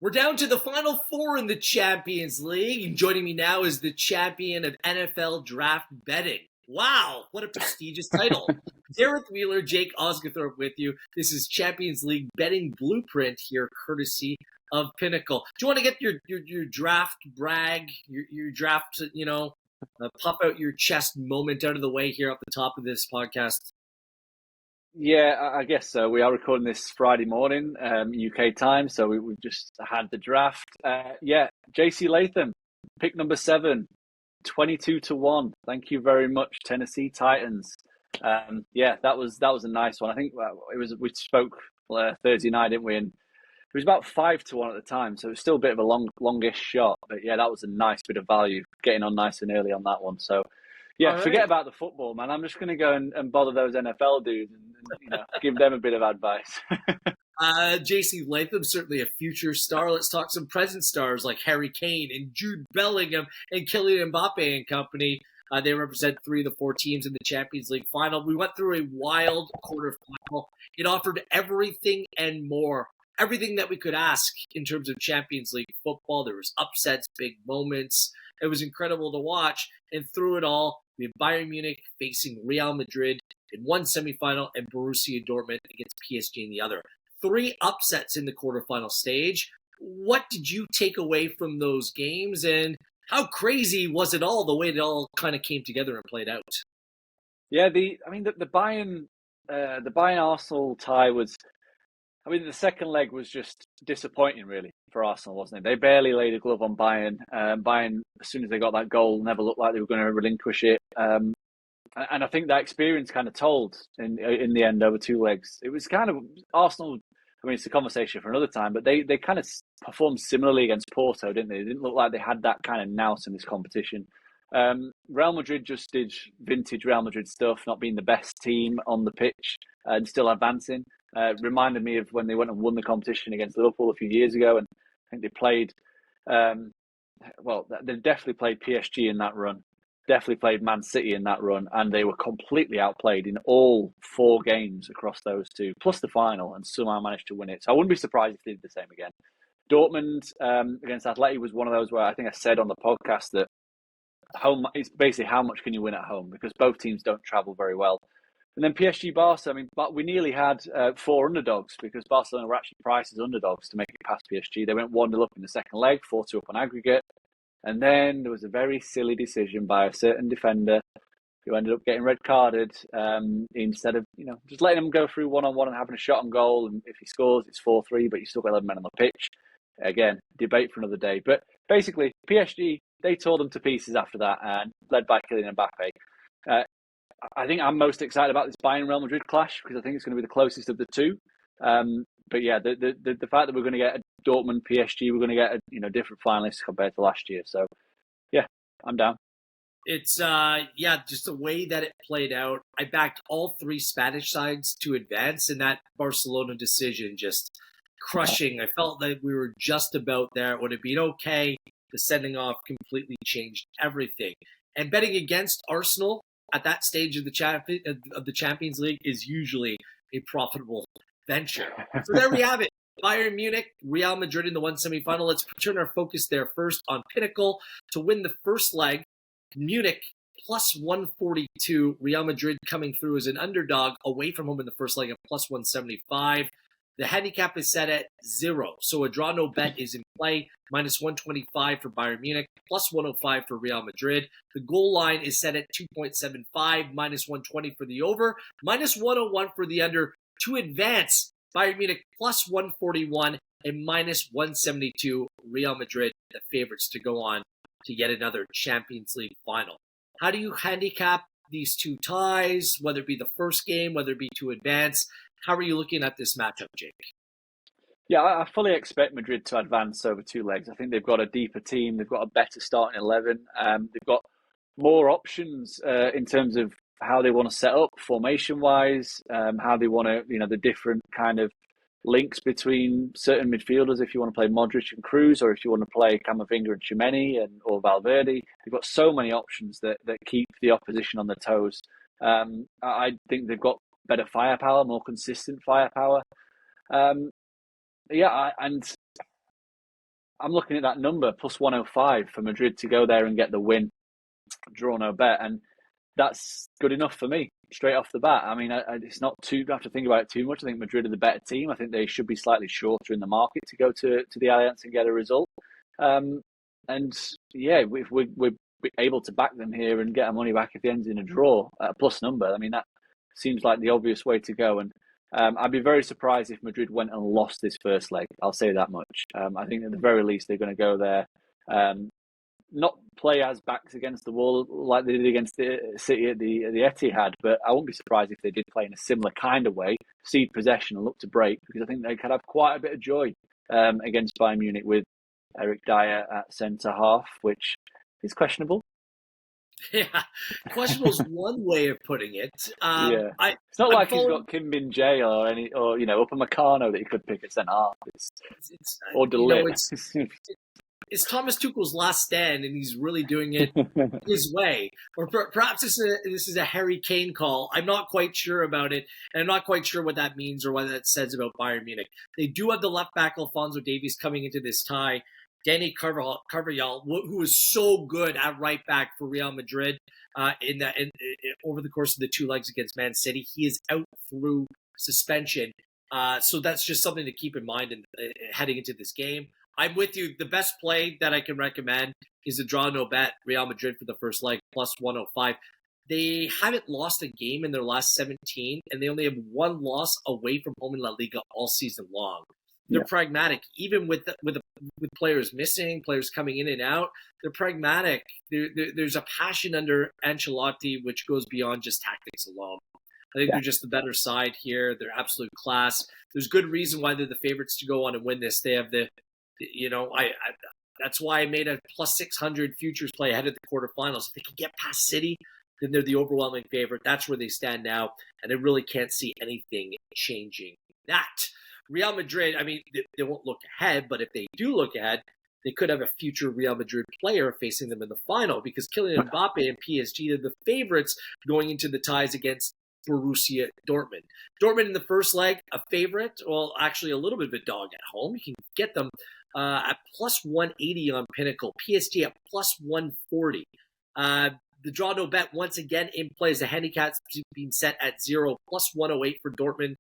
We're down to the final four in the Champions League. And joining me now is the champion of NFL draft betting. Wow, what a prestigious title. Gareth Wheeler, Jake Osgathorpe with you. This is Champions League betting blueprint here, courtesy of Pinnacle. Do you want to get your draft brag, your draft, puff out your chest moment out of the way here at the top of this podcast? Yeah, I guess so. We are recording this Friday morning, UK time, so we've just had the draft. JC Latham, pick number 7, 22-1. Thank you very much, Tennessee Titans. That was a nice one. I think we spoke Thursday night, didn't we? And it was about 5-1 at the time, so it was still a bit of a longish shot. But yeah, that was a nice bit of value, getting on nice and early on that one. So yeah, forget about the football, man. I'm just going to go and bother those NFL dudes and give them a bit of advice. JC Latham, certainly a future star. Let's talk some present stars like Harry Kane and Jude Bellingham and Kylian Mbappe and company. They represent 3 of the 4 teams in the Champions League final. We went through a wild quarterfinal. It offered everything and more. Everything that we could ask in terms of Champions League football. There was upsets, big moments. It was incredible to watch. And through it all, we have Bayern Munich facing Real Madrid in one semifinal and Borussia Dortmund against PSG in the other. 3 upsets in the quarterfinal stage. What did you take away from those games, and how crazy was it all, the way it all kind of came together and played out? Yeah, the Bayern Arsenal tie was. The second leg was just disappointing, really, for Arsenal, wasn't it? They barely laid a glove on Bayern. Bayern, as soon as they got that goal, never looked like they were going to relinquish it. And I think that experience kind of told in the end over 2 legs. It was kind of Arsenal. It's a conversation for another time, but they kind of performed similarly against Porto, didn't they? It didn't look like they had that kind of nous in this competition. Real Madrid just did vintage Real Madrid stuff, not being the best team on the pitch and still advancing. Reminded me of when they went and won the competition against Liverpool a few years ago, and I think they played. They definitely played PSG in that run. Definitely played Man City in that run, and they were completely outplayed in all 4 games across those 2, plus the final, and somehow managed to win it. So I wouldn't be surprised if they did the same again. Dortmund against Atleti was one of those where I think I said on the podcast that home is basically how much can you win at home, because both teams don't travel very well. And then PSG Barca, but we nearly had 4 underdogs, because Barcelona were actually priced as underdogs to make it past PSG. They went 1-0 up in the second leg, 4-2 up on aggregate. And then there was a very silly decision by a certain defender who ended up getting red carded instead of just letting him go through one-on-one and having a shot on goal. And if he scores, it's 4-3, but you still got 11 men on the pitch. Again, debate for another day. But basically, PSG, they tore them to pieces after that, and led by Kylian Mbappe. I think I'm most excited about this Bayern Real Madrid clash, because I think it's going to be the closest of the 2. But yeah, the fact that we're going to get a Dortmund PSG, we're going to get a different finalists compared to last year. So yeah, I'm down. It's just the way that it played out. I backed all 3 Spanish sides to advance, and that Barcelona decision just crushing. I felt that we were just about there. It would have been okay. The sending off completely changed everything. And betting against Arsenal at that stage of the Champions League is usually a profitable venture. So there we have it. Bayern Munich, Real Madrid in the one semifinal. Let's turn our focus there first on Pinnacle to win the first leg. Munich plus 142. Real Madrid coming through as an underdog away from home in the first leg at plus 175. The handicap is set at 0, so a draw no bet is in play. Minus 125 for Bayern Munich, plus 105 for Real Madrid. The goal line is set at 2.75, minus 120 for the over, minus 101 for the under. To advance, Bayern Munich plus 141 and minus 172. Real Madrid, the favorites to go on to yet another Champions League final. How do you handicap these 2 ties, whether it be the first game, whether it be to advance? How are you looking at this matchup, Jake? Yeah, I fully expect Madrid to advance over 2 legs. I think they've got a deeper team. They've got a better starting 11. They've got more options in terms of how they want to set up formation-wise, how they want to, the different kind of links between certain midfielders. If you want to play Modric and Kroos, or if you want to play Camavinga and Tchouameni or Valverde, they've got so many options that keep the opposition on their toes. I think they've got better firepower, more consistent firepower. And I'm looking at that number, plus 105 for Madrid to go there and get the win, draw no bet. And that's good enough for me straight off the bat. I mean, it's not too, I have to think about it too much. I think Madrid are the better team. I think they should be slightly shorter in the market to go to the Allianz and get a result. And yeah, if we're able to back them here and get our money back if the end's in a draw at a plus number, I mean, that seems like the obvious way to go. And I'd be very surprised if Madrid went and lost this first leg. I'll say that much. I think at the very least they're going to go there, not play as backs against the wall like they did against the City at the Etihad, but I wouldn't be surprised if they did play in a similar kind of way, cede possession and look to break, because I think they could have quite a bit of joy against Bayern Munich with Eric Dyer at centre half, which is questionable. Yeah, questionable is one way of putting it. Yeah, it's not like he's got Kim Min Jae or Upamecano that he could pick at centre half. Or Delit. It's Thomas Tuchel's last stand, and he's really doing it his way. Or perhaps this is a Harry Kane call. I'm not quite sure about it, and I'm not quite sure what that means or what that says about Bayern Munich. They do have the left back Alphonso Davies coming into this tie. Danny Carvajal, who is so good at right back for Real Madrid over the course of the two legs against Man City. He is out through suspension. So that's just something to keep in mind heading into this game. I'm with you. The best play that I can recommend is a draw no bet Real Madrid for the first leg, plus 105. They haven't lost a game in their last 17, and they only have one loss away from home in La Liga all season long. They're pragmatic, even with players missing, players coming in and out. They're pragmatic. There's a passion under Ancelotti which goes beyond just tactics alone. I think they're just the better side here. They're absolute class. There's good reason why they're the favorites to go on and win this. They have that's why I made a plus 600 futures play ahead of the quarterfinals. If they can get past City, then they're the overwhelming favorite. That's where they stand now, and I really can't see anything changing that. Real Madrid, I mean, they won't look ahead, but if they do look ahead, they could have a future Real Madrid player facing them in the final, because Kylian Mbappe and PSG are the favorites going into the ties against Borussia Dortmund. Dortmund in the first leg, a favorite, well, actually a little bit of a dog at home. You can get them at plus 180 on Pinnacle. PSG at plus 140. The draw no bet once again in play as the handicap's being set at 0, plus 108 for Dortmund,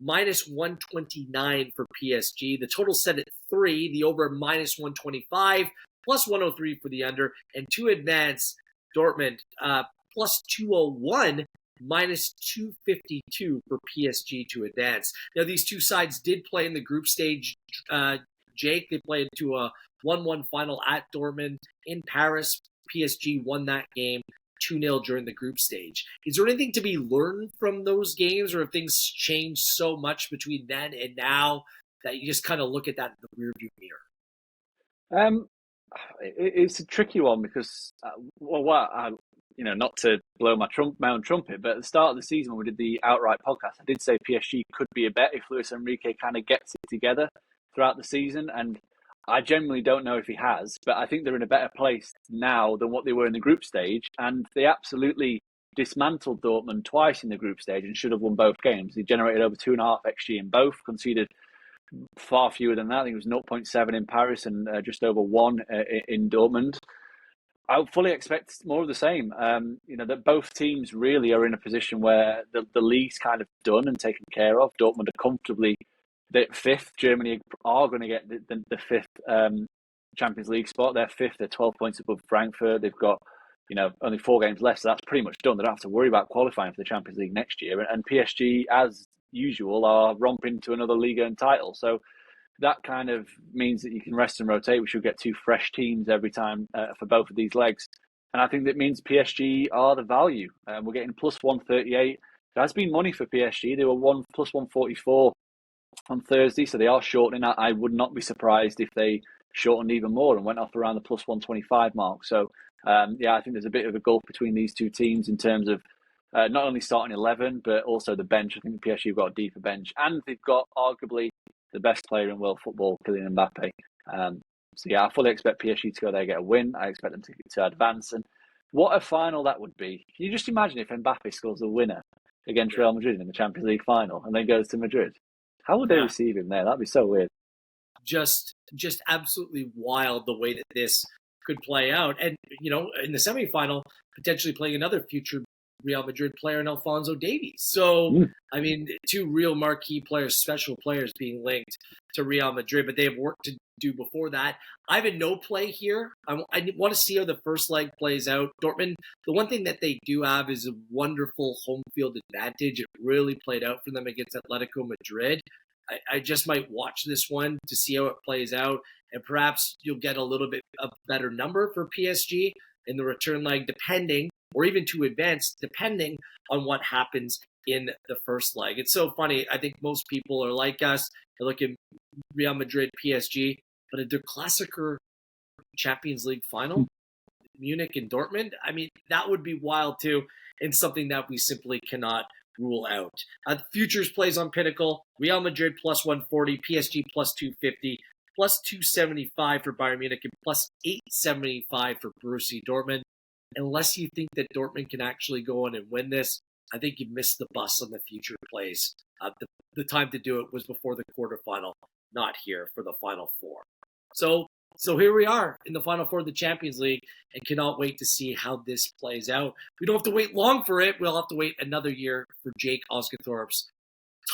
minus 129 for PSG. The total set at 3, the over minus 125, plus 103 for the under, and to advance, Dortmund plus 201, minus 252 for PSG to advance. Now, these two sides did play in the group stage, Jake. They played to a 1-1 final at Dortmund in Paris. PSG won that game 2-0 during the group stage. Is there anything to be learned from those games, or have things changed so much between then and now that you just kind of look at that in the rearview mirror? It's a tricky one because, not to blow my own trumpet, but at the start of the season when we did the Outright podcast, I did say PSG could be a bet if Luis Enrique kind of gets it together throughout the season, and I genuinely don't know if he has, but I think they're in a better place now than what they were in the group stage, and they absolutely dismantled Dortmund twice in the group stage and should have won both games. They generated over 2.5 XG in both, conceded far fewer than that. I think it was 0.7 in Paris and just over 1 in Dortmund. I fully expect more of the same. That both teams really are in a position where the league's kind of done and taken care of. Dortmund are comfortably the 5th. Germany are going to get the 5th Champions League spot. They're 5th. They're 12 points above Frankfurt. They've got only 4 games left, so that's pretty much done. They don't have to worry about qualifying for the Champions League next year. And PSG, as usual, are romping to another Liga and title. So that kind of means that you can rest and rotate. We should get 2 fresh teams every time for both of these legs. And I think that means PSG are the value. We're getting plus 138. There has been money for PSG. They were plus 144 on Thursday, so they are shortening. I would not be surprised if they shortened even more and went off around the plus 125 mark. So, I think there's a bit of a gulf between these two teams in terms of not only starting 11, but also the bench. I think PSG have got a deeper bench, and they've got arguably the best player in world football, Kylian Mbappe. I fully expect PSG to go there and get a win. I expect them to advance. And what a final that would be. Can you just imagine if Mbappe scores the winner against Real Madrid in the Champions League final and then goes to Madrid? How would they receive him there? That'd be so weird. just absolutely wild the way that this could play out. And, in the semifinal, potentially playing another future Real Madrid player in Alphonso Davies. So, I mean, two real marquee players, special players being linked to Real Madrid, but they have work to do before that. I have a no play here. I want to see how the first leg plays out. Dortmund, the one thing that they do have is a wonderful home field advantage. It really played out for them against Atletico Madrid. I just might watch this one to see how it plays out, and perhaps you'll get a little bit of better number for PSG in the return leg, depending, or even to advance, depending on what happens in the first leg. It's so funny. I think most people are like us. They look at Real Madrid, PSG, but at their Klassiker Champions League final, Munich and Dortmund, I mean, that would be wild too, and something that we simply cannot rule out. The futures plays on Pinnacle: Real Madrid plus 140, PSG plus 250, plus 275 for Bayern Munich, and plus 875 for Borussia Dortmund. Unless you think that Dortmund can actually go on and win this, I think you missed the bus on the future plays. The time to do it was before the quarterfinal, not here for the Final Four. So here we are in the Final Four of the Champions League, and cannot wait to see how this plays out. We don't have to wait long for it. We'll have to wait another year for Jake Osgathorpe's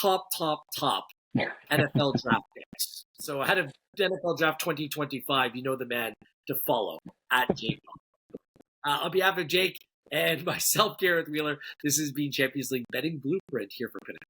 top NFL draft picks. So ahead of NFL Draft 2025, you know the man to follow, at Jake. On behalf of Jake and myself, Gareth Wheeler, this has been Champions League Betting Blueprint here for Pinnacle.